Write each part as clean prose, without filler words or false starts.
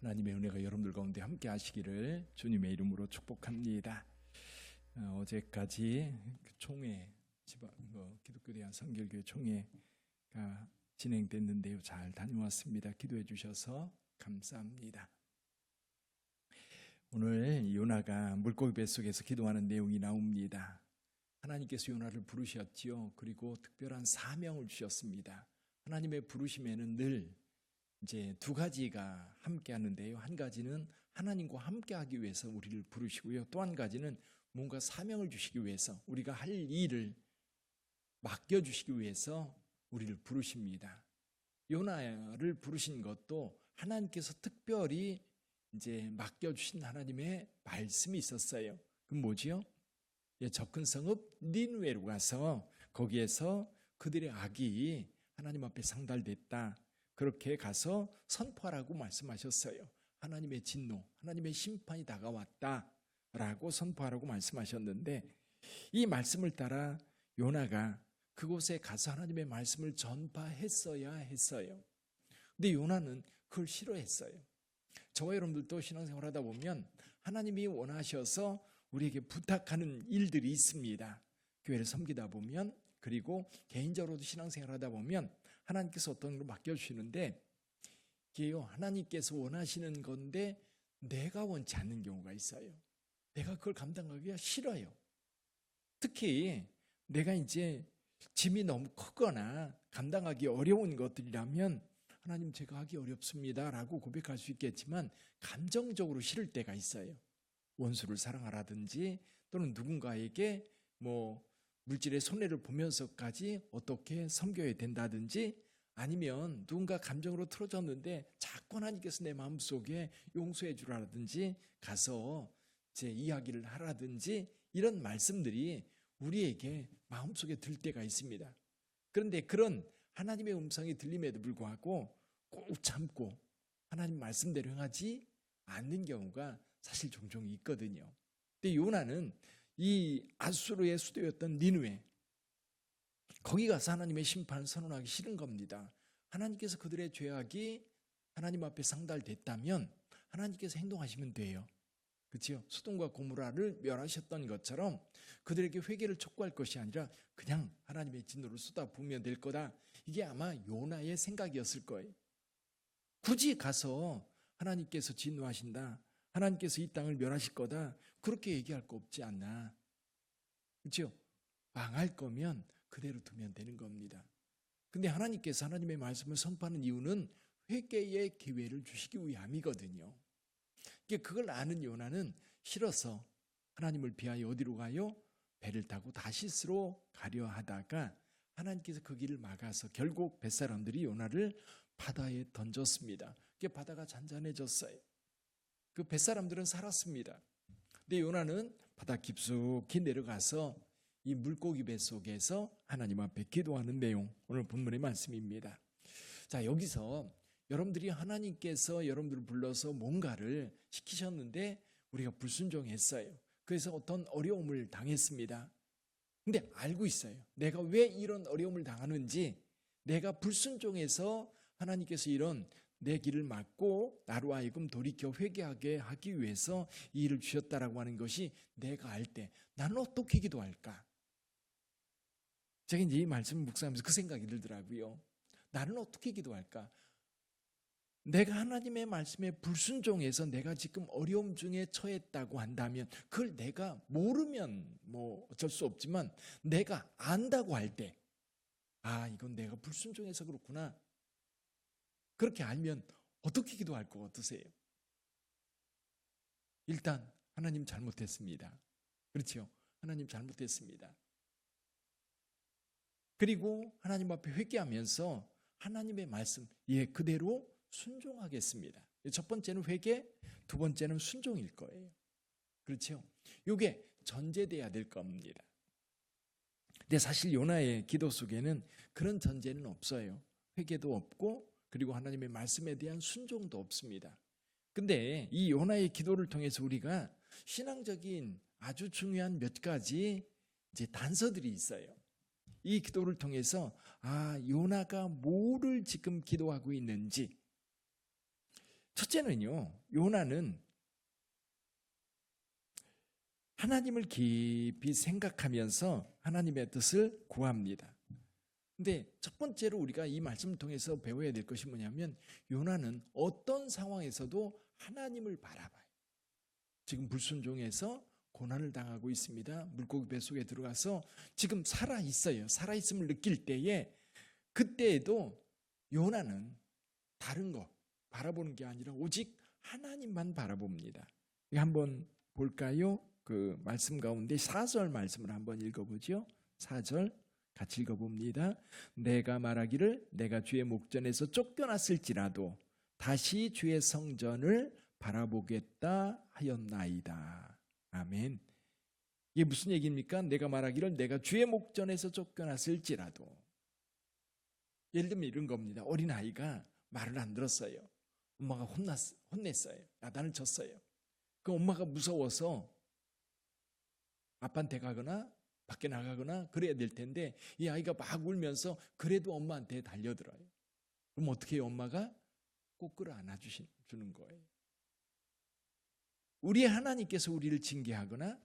하나님의 은혜가 여러분들 가운데 함께 하시기를 주님의 이름으로 축복합니다. 어제까지 총회 기독교 대한 선결교회 총회가 진행됐는데요. 잘 다녀왔습니다. 기도해 주셔서 감사합니다. 오늘 요나가 물고기 뱃속에서 기도하는 내용이 나옵니다. 하나님께서 요나를 부르셨지요. 그리고 특별한 사명을 주셨습니다. 하나님의 부르심에는 늘 이제 두 가지가 함께 하는데요. 한 가지는 하나님과 함께 하기 위해서 우리를 부르시고요. 또 한 가지는 뭔가 사명을 주시기 위해서 우리가 할 일을 맡겨주시기 위해서 우리를 부르십니다. 요나를 부르신 것도 하나님께서 특별히 이제 맡겨주신 하나님의 말씀이 있었어요. 그럼 뭐지요? 접근 성읍 니느웨로 가서 거기에서 그들의 악이 하나님 앞에 상달됐다. 그렇게 가서 선포하라고 말씀하셨어요. 하나님의 진노, 하나님의 심판이 다가왔다라고 선포하라고 말씀하셨는데 이 말씀을 따라 요나가 그곳에 가서 하나님의 말씀을 전파했어야 했어요. 근데 요나는 그걸 싫어했어요. 저와 여러분들도 신앙생활 하다 보면 하나님이 원하셔서 우리에게 부탁하는 일들이 있습니다. 교회를 섬기다 보면 그리고 개인적으로도 신앙생활 하다 보면 하나님께서 어떤 걸 맡겨주시는데 이게요 하나님께서 원하시는 건데 내가 원치 않는 경우가 있어요. 내가 그걸 감당하기가 싫어요. 특히 내가 이제 짐이 너무 크거나 감당하기 어려운 것들이라면 하나님 제가 하기 어렵습니다 라고 고백할 수 있겠지만 감정적으로 싫을 때가 있어요. 원수를 사랑하라든지 또는 누군가에게 물질의 손해를 보면서까지 어떻게 섬겨야 된다든지 아니면 누군가 감정으로 틀어졌는데 자꾸 하나님께서 내 마음속에 용서해 주라든지 가서 제 이야기를 하라든지 이런 말씀들이 우리에게 마음속에 들 때가 있습니다. 그런데 그런 하나님의 음성이 들림에도 불구하고 꼭 참고 하나님 말씀대로 행하지 않는 경우가 사실 종종 있거든요. 근데 요나는 이 아수르의 수도였던 니느웨 거기 가서 하나님의 심판을 선언하기 싫은 겁니다. 하나님께서 그들의 죄악이 하나님 앞에 상달됐다면 하나님께서 행동하시면 돼요. 그렇죠? 소돔과 고모라를 멸하셨던 것처럼 그들에게 회개를 촉구할 것이 아니라 그냥 하나님의 진노를 쏟아부으면 될 거다. 이게 아마 요나의 생각이었을 거예요. 굳이 가서 하나님께서 진노하신다. 하나님께서 이 땅을 멸하실 거다. 그렇게 얘기할 거 없지 않나. 그렇죠? 망할 거면 그대로 두면 되는 겁니다. 근데 하나님께서 하나님의 말씀을 선포하는 이유는 회개의 기회를 주시기 위함이거든요. 그걸 아는 요나는 싫어서 하나님을 비하여 어디로 가요? 배를 타고 다시스로 가려 하다가 하나님께서 그 길을 막아서 결국 뱃사람들이 요나를 바다에 던졌습니다. 바다가 잔잔해졌어요. 그 뱃사람들은 살았습니다. 근데 요나는 바다 깊숙이 내려가서 이 물고기 뱃속에서 하나님 앞에 기도하는 내용, 오늘 본문의 말씀입니다. 자, 여기서 여러분들이 하나님께서 여러분들을 불러서 뭔가를 시키셨는데 우리가 불순종했어요. 그래서 어떤 어려움을 당했습니다. 근데 알고 있어요. 내가 왜 이런 어려움을 당하는지, 내가 불순종해서 하나님께서 이런 내 길을 막고 나로 하여금 돌이켜 회개하게 하기 위해서 이 일을 주셨다라고 하는 것이 내가 알 때 나는 어떻게 기도할까? 제가 이제 이 말씀을 묵상하면서 그 생각이 들더라고요. 나는 어떻게 기도할까? 내가 하나님의 말씀에 불순종해서 내가 지금 어려움 중에 처했다고 한다면 그걸 내가 모르면 어쩔 수 없지만 내가 안다고 할 때 이건 내가 불순종해서 그렇구나. 그렇게 알면 어떻게 기도할 것 같으세요? 일단 하나님 잘못했습니다. 그렇죠? 하나님 잘못했습니다. 그리고 하나님 앞에 회개하면서 하나님의 말씀 그대로 순종하겠습니다. 첫 번째는 회개, 두 번째는 순종일 거예요. 그렇죠? 이게 전제돼야 될 겁니다. 근데 사실 요나의 기도 속에는 그런 전제는 없어요. 회개도 없고 그리고 하나님의 말씀에 대한 순종도 없습니다. 근데 이 요나의 기도를 통해서 우리가 신앙적인 아주 중요한 몇 가지 이제 단서들이 있어요. 이 기도를 통해서 요나가 뭐를 지금 기도하고 있는지 첫째는요, 요나는 하나님을 깊이 생각하면서 하나님의 뜻을 구합니다. 근데 첫 번째로 우리가 이 말씀을 통해서 배워야 될 것이 뭐냐면, 요나는 어떤 상황에서도 하나님을 바라봐요. 지금 불순종해서 고난을 당하고 있습니다. 물고기 뱃속에 들어가서 지금 살아있어요. 살아있음을 느낄 때에, 그때에도 요나는 다른 거 바라보는 게 아니라 오직 하나님만 바라봅니다. 한번 볼까요? 그 말씀 가운데 4절 말씀을 한번 읽어보죠. 4절 같이 읽어봅니다. 내가 말하기를 내가 주의 목전에서 쫓겨났을지라도 다시 주의 성전을 바라보겠다 하였나이다. 아멘. 이게 무슨 얘기입니까? 내가 말하기를 내가 주의 목전에서 쫓겨났을지라도. 예를 들면 이런 겁니다. 어린아이가 말을 안 들었어요. 엄마가 혼냈어요. 야단을 쳤어요. 그 엄마가 무서워서 아빠한테 가거나 밖에 나가거나 그래야 될 텐데, 이 아이가 막 울면서 그래도 엄마한테 달려들어요. 그럼 어떻게 해요? 엄마가 꼭 끌어 안아주는 거예요. 우리 하나님께서 우리를 징계하거나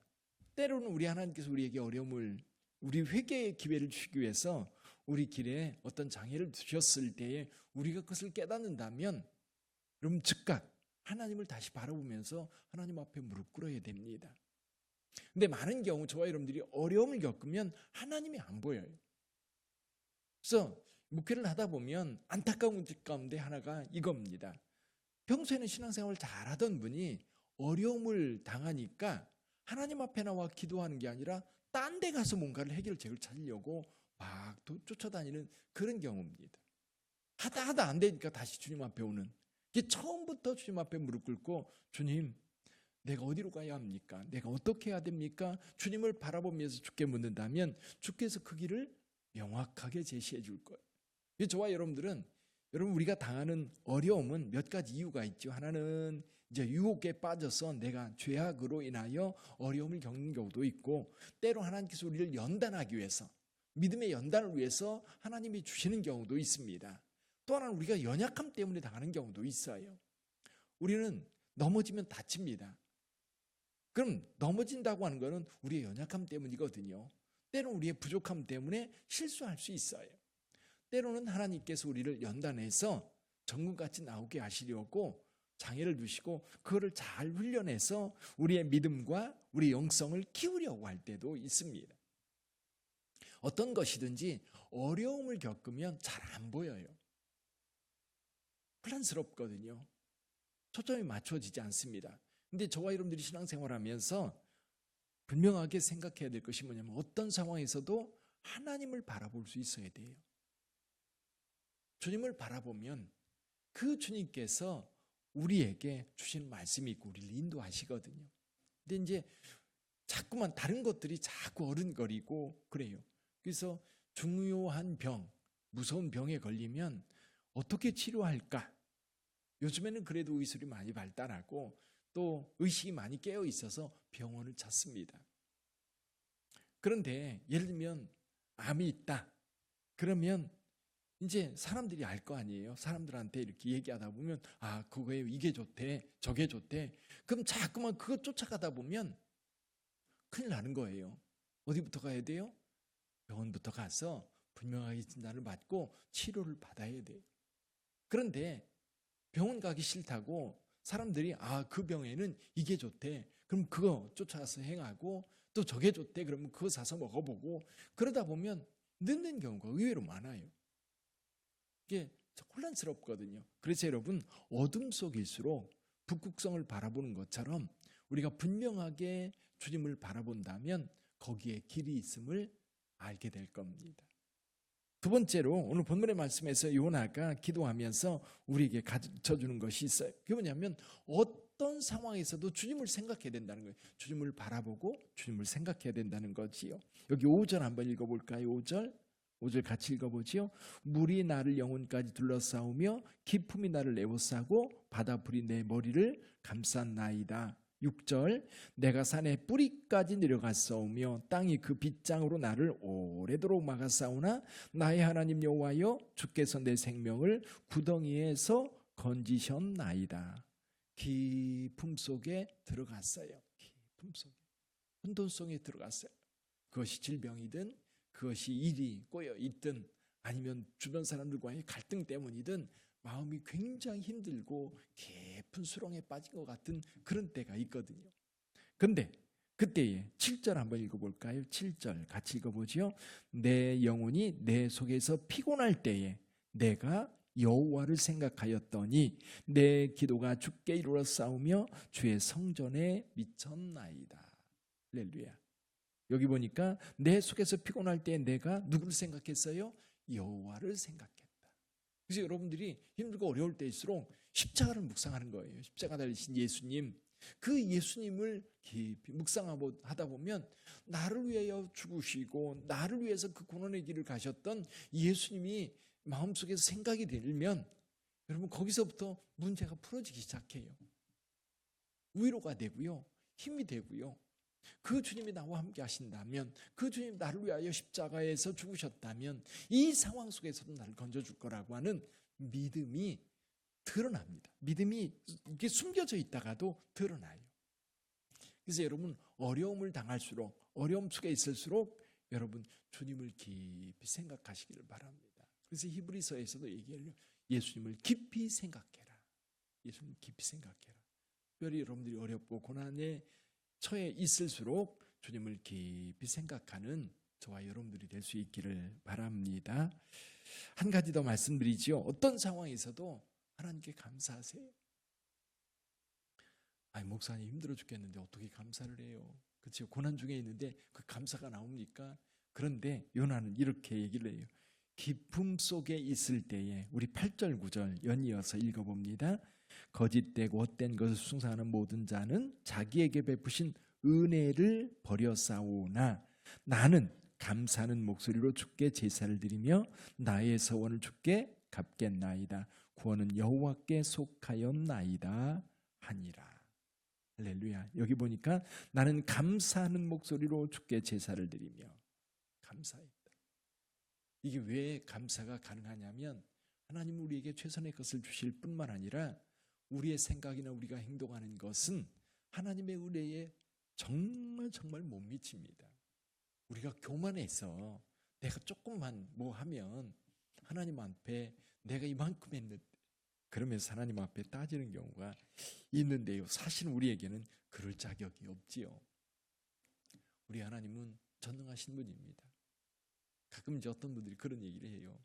때로는 우리 하나님께서 우리에게 어려움을, 우리 회개의 기회를 주시기 위해서 우리 길에 어떤 장애를 두셨을 때에 우리가 그것을 깨닫는다면, 여러분 즉각 하나님을 다시 바라보면서 하나님 앞에 무릎 꿇어야 됩니다. 근데 많은 경우 저와 여러분들이 어려움을 겪으면 하나님이 안 보여요. 그래서 목회를 하다 보면 안타까운 것 가운데 하나가 이겁니다. 평소에는 신앙생활을 잘하던 분이 어려움을 당하니까 하나님 앞에 나와 기도하는 게 아니라 딴 데 가서 뭔가를 해결책을 찾으려고 막 쫓아다니는 그런 경우입니다. 하다 안 되니까 다시 주님 앞에 오는, 이게 처음부터 주님 앞에 무릎 꿇고 주님, 내가 어디로 가야 합니까? 내가 어떻게 해야 됩니까? 주님을 바라보면서 주께 묻는다면 주께서 그 길을 명확하게 제시해 줄 거예요. 저와 여러분들은, 여러분 우리가 당하는 어려움은 몇 가지 이유가 있죠. 하나는 이제 유혹에 빠져서 내가 죄악으로 인하여 어려움을 겪는 경우도 있고, 때로 하나님께서 우리를 연단하기 위해서, 믿음의 연단을 위해서 하나님이 주시는 경우도 있습니다. 또 하나는 우리가 연약함 때문에 당하는 경우도 있어요. 우리는 넘어지면 다칩니다. 그럼 넘어진다고 하는 것은 우리의 연약함 때문이거든요. 때로는 우리의 부족함 때문에 실수할 수 있어요. 때로는 하나님께서 우리를 연단해서 정금같이 나오게 하시려고 장애를 두시고 그거를 잘 훈련해서 우리의 믿음과 우리 영성을 키우려고 할 때도 있습니다. 어떤 것이든지 어려움을 겪으면 잘 안 보여요. 혼란스럽거든요. 초점이 맞춰지지 않습니다. 근데 저와 여러분들이 신앙생활하면서 분명하게 생각해야 될 것이 뭐냐면, 어떤 상황에서도 하나님을 바라볼 수 있어야 돼요. 주님을 바라보면 그 주님께서 우리에게 주시는 말씀이 있고 우리를 인도하시거든요. 근데 이제 자꾸만 다른 것들이 자꾸 어른거리고 그래요. 그래서 중요한 병, 무서운 병에 걸리면 어떻게 치료할까? 요즘에는 그래도 의술이 많이 발달하고 또 의식이 많이 깨어 있어서 병원을 찾습니다. 그런데 예를 들면 암이 있다. 그러면 이제 사람들이 알 거 아니에요. 사람들한테 이렇게 얘기하다 보면 그거에 이게 좋대, 저게 좋대. 그럼 자꾸만 그거 쫓아가다 보면 큰일 나는 거예요. 어디부터 가야 돼요? 병원부터 가서 분명하게 진단을 받고 치료를 받아야 돼요. 그런데 병원 가기 싫다고 사람들이 그 병에는 이게 좋대. 그럼 그거 쫓아가서 행하고, 또 저게 좋대. 그러면 그거 사서 먹어보고, 그러다 보면 늦는 경우가 의외로 많아요. 이게 혼란스럽거든요. 그래서 여러분, 어둠 속일수록 북극성을 바라보는 것처럼 우리가 분명하게 주님을 바라본다면 거기에 길이 있음을 알게 될 겁니다. 두 번째로 오늘 본문의 말씀에서 요나가 기도하면서 우리에게 가르쳐주는 것이 있어요. 그게 뭐냐면, 어떤 상황에서도 주님을 생각해야 된다는 거예요. 주님을 바라보고 주님을 생각해야 된다는 거지요. 여기 5절 한번 읽어볼까요? 5절 같이 읽어보지요. 물이 나를 영혼까지 둘러싸우며 기품이 나를 에워싸고 바다불이 내 머리를 감쌌나이다. 6절 내가 산의 뿌리까지 내려갔사오며 땅이 그 빗장으로 나를 오래도록 막았사오나 나의 하나님 여호와여 주께서 내 생명을 구덩이에서 건지셨나이다. 깊음 속에 들어갔어요. 깊음 속에, 혼돈성에 들어갔어요. 그것이 질병이든 그것이 일이 꼬여 있든 아니면 주변 사람들과의 갈등 때문이든 마음이 굉장히 힘들고 깊은 수렁에 빠진 것 같은 그런 때가 있거든요. 근데 그때에 7절 한번 읽어볼까요? 7절 같이 읽어보죠. 내 영혼이 내 속에서 피곤할 때에 내가 여호와를 생각하였더니 내 기도가 주께 이르러 싸우며 주의 성전에 미쳤나이다. 할렐루야. 여기 보니까 내 속에서 피곤할 때 내가 누구를 생각했어요? 여호와를 생각했다. 그래서 여러분들이 힘들고 어려울 때일수록 십자가를 묵상하는 거예요. 십자가 달리신 예수님, 그 예수님을 깊이 묵상하다 보면 나를 위하여 죽으시고 나를 위해서 그 고난의 길을 가셨던 예수님이 마음속에서 생각이 들면 여러분 거기서부터 문제가 풀어지기 시작해요. 위로가 되고요, 힘이 되고요. 그 주님이 나와 함께 하신다면, 그 주님 나를 위하여 십자가에서 죽으셨다면 이 상황 속에서도 나를 건져줄 거라고 하는 믿음이 드러납니다. 믿음이 이게 숨겨져 있다가도 드러나요. 그래서 여러분 어려움을 당할수록, 어려움 속에 있을수록 여러분 주님을 깊이 생각하시기를 바랍니다. 그래서 히브리서에서도 얘기해요. 예수님을 깊이 생각해라. 예수님을 깊이 생각해라. 특별히 여러분들이 어렵고 고난에 처해 있을수록 주님을 깊이 생각하는 저와 여러분들이 될 수 있기를 바랍니다. 한 가지 더 말씀드리지요. 어떤 상황에서도 하나님께 감사하세요. 아니 목사님 힘들어 죽겠는데 어떻게 감사를 해요? 그렇죠. 고난 중에 있는데 그 감사가 나옵니까? 그런데 요나는 이렇게 얘기를 해요. 기쁨 속에 있을 때에, 우리 8절 9절 연이어서 읽어봅니다. 거짓되고 헛된 것을 숭상하는 모든 자는 자기에게 베푸신 은혜를 버려싸우나 나는 감사하는 목소리로 주께 제사를 드리며 나의 서원을 주께 갚겠나이다. 구원은 여호와께 속하였나이다 하니라. 할렐루야. 여기 보니까 나는 감사하는 목소리로 주께 제사를 드리며, 감사했다. 이게 왜 감사가 가능하냐면 하나님은 우리에게 최선의 것을 주실 뿐만 아니라 우리의 생각이나 우리가 행동하는 것은 하나님의 은혜에 정말 못 미칩니다. 우리가 교만해서 내가 조금만 뭐 하면 하나님 앞에 내가 이만큼 했는데, 그러면서 하나님 앞에 따지는 경우가 있는데요. 사실 우리에게는 그럴 자격이 없지요. 우리 하나님은 전능하신 분입니다. 가끔 이제 어떤 분들이 그런 얘기를 해요.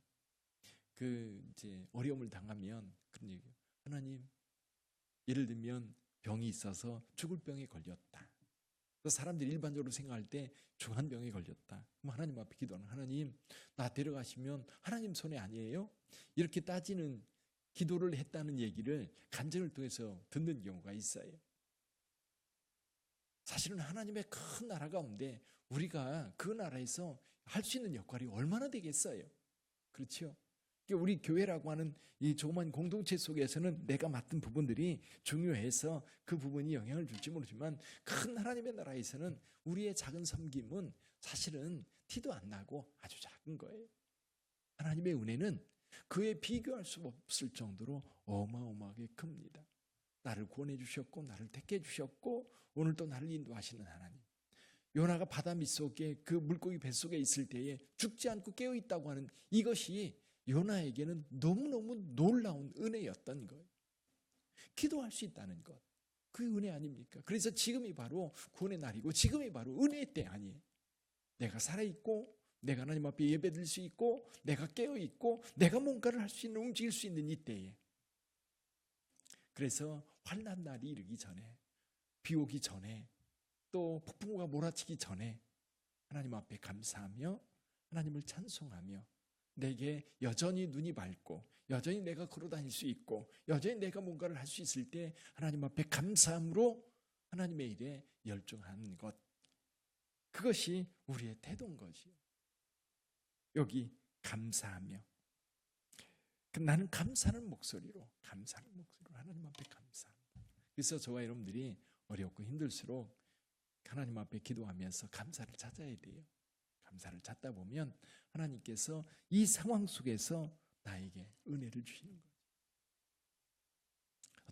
이제 어려움을 당하면 그런 얘기예요. 하나님, 예를 들면 병이 있어서 죽을 병에 걸렸다. 사람들이 일반적으로 생각할 때 중한 병에 걸렸다. 그럼 하나님 앞에 기도하는, 하나님 나 데려가시면 하나님 손에 아니에요? 이렇게 따지는 기도를 했다는 얘기를 간증을 통해서 듣는 경우가 있어요. 사실은 하나님의 큰 나라 가운데 우리가 그 나라에서 할 수 있는 역할이 얼마나 되겠어요? 그렇죠? 우리 교회라고 하는 이 조그만 공동체 속에서는 내가 맡은 부분들이 중요해서 그 부분이 영향을 줄지 모르지만 큰 하나님의 나라에서는 우리의 작은 섬김은 사실은 티도 안 나고 아주 작은 거예요. 하나님의 은혜는 그에 비교할 수 없을 정도로 어마어마하게 큽니다. 나를 구원해 주셨고 나를 택해 주셨고 오늘 또 나를 인도하시는 하나님. 요나가 바다 밑속에 그 물고기 뱃속에 있을 때에 죽지 않고 깨어있다고 하는 이것이 요나에게는 너무너무 놀라운 은혜였던 거예요. 기도할 수 있다는 것, 그 은혜 아닙니까? 그래서 지금이 바로 구원의 날이고 지금이 바로 은혜의 때 아니에요. 내가 살아있고 내가 하나님 앞에 예배드릴 수 있고 내가 깨어있고 내가 뭔가를 할 수 있는, 움직일 수 있는 이때에, 그래서 환난 날이 이르기 전에, 비 오기 전에, 또 폭풍우가 몰아치기 전에 하나님 앞에 감사하며 하나님을 찬송하며 내게 여전히 눈이 밝고 여전히 내가 걸어다닐 수 있고 여전히 내가 뭔가를 할 수 있을 때 하나님 앞에 감사함으로 하나님의 일에 열중하는 것, 그것이 우리의 태도인 것이요. 여기 감사하며, 나는 감사하는 목소리로 하나님 앞에 감사합니다. 그래서 저와 여러분들이 어렵고 힘들수록 하나님 앞에 기도하면서 감사를 찾아야 돼요. 감사를 찾다 보면 하나님께서 이 상황 속에서 나에게 은혜를 주시는 거죠.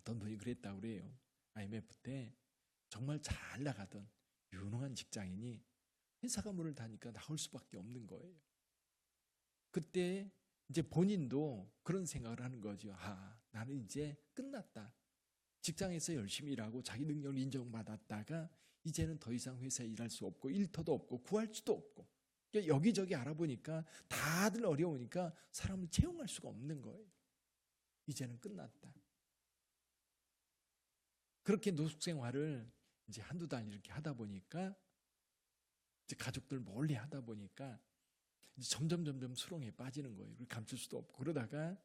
어떤 분이 그랬다고 그래요. IMF 때 정말 잘 나가던 유능한 직장인이 회사가 문을 닫으니까 나올 수밖에 없는 거예요. 그때 이제 본인도 그런 생각을 하는 거죠. 나는 이제 끝났다. 직장에서 열심히 일하고 자기 능력을 인정받았다가 이제는 더 이상 회사에 일할 수 없고 일터도 없고 구할 수도 없고, 여기저기 알아보니까 다들 어려우니까 사람을 채용할 수가 없는 거예요. 이제는 끝났다. 그렇게 노숙 생활을 이제 한두 달 이렇게 하다 보니까, 이제 가족들 몰래 하다 보니까 이제 점점 수렁에 빠지는 거예요. 그걸 감출 수도 없고, 그러다가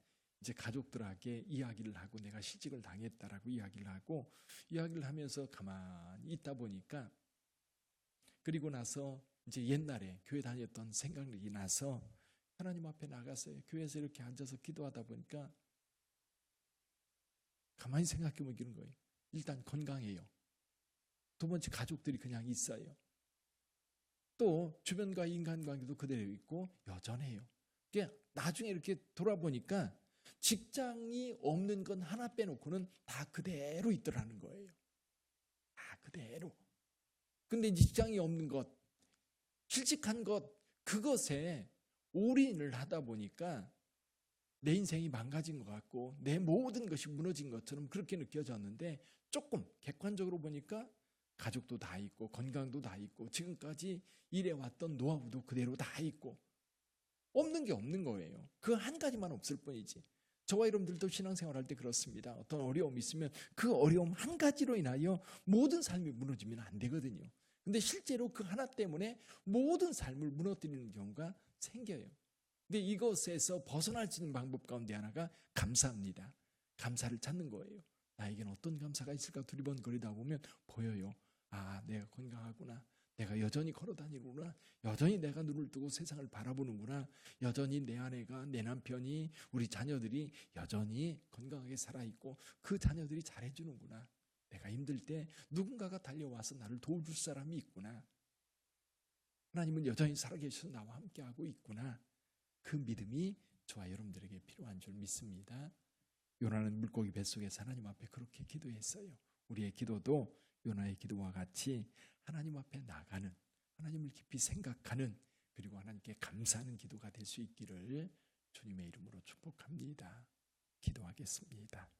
이제 가족들에게 이야기를 하고 내가 시집을 당했다라고 이야기를 하면서 가만히 있다 보니까, 그리고 나서 이제 옛날에 교회 다녔던 생각이 나서 하나님 앞에 나갔어요. 교회에서 이렇게 앉아서 기도하다 보니까 가만히 생각해 보기는 거예요. 일단 건강해요. 두 번째, 가족들이 그냥 있어요. 또 주변과 인간관계도 그대로 있고 여전해요. 그러니까 나중에 이렇게 돌아보니까 직장이 없는 건 하나 빼놓고는 다 그대로 있더라는 거예요. 다 그대로. 근데 직장이 없는 것, 실직한 것, 그것에 올인을 하다 보니까 내 인생이 망가진 것 같고 내 모든 것이 무너진 것처럼 그렇게 느껴졌는데, 조금 객관적으로 보니까 가족도 다 있고 건강도 다 있고 지금까지 일해왔던 노하우도 그대로 다 있고 없는 게 없는 거예요. 그 한 가지만 없을 뿐이지. 저와 여러분들도 신앙생활할 때 그렇습니다. 어떤 어려움이 있으면 그 어려움 한 가지로 인하여 모든 삶이 무너지면 안 되거든요. 근데 실제로 그 하나 때문에 모든 삶을 무너뜨리는 경우가 생겨요. 근데 이것에서 벗어날 수 있는 방법 가운데 하나가 감사입니다. 감사를 찾는 거예요. 나에게는 어떤 감사가 있을까 두리번거리다 보면 보여요. 내가 건강하구나. 내가 여전히 걸어다니구나. 여전히 내가 눈을 뜨고 세상을 바라보는구나. 여전히 내 아내가, 내 남편이, 우리 자녀들이 여전히 건강하게 살아있고 그 자녀들이 잘해주는구나. 내가 힘들 때 누군가가 달려와서 나를 도와줄 사람이 있구나. 하나님은 여전히 살아계셔서 나와 함께하고 있구나. 그 믿음이 저와 여러분들에게 필요한 줄 믿습니다. 요나는 물고기 뱃속에서 하나님 앞에 그렇게 기도했어요. 우리의 기도도 요나의 기도와 같이 하나님 앞에 나가는, 하나님을 깊이 생각하는, 그리고 하나님께 감사하는 기도가 될 수 있기를 주님의 이름으로 축복합니다. 기도하겠습니다.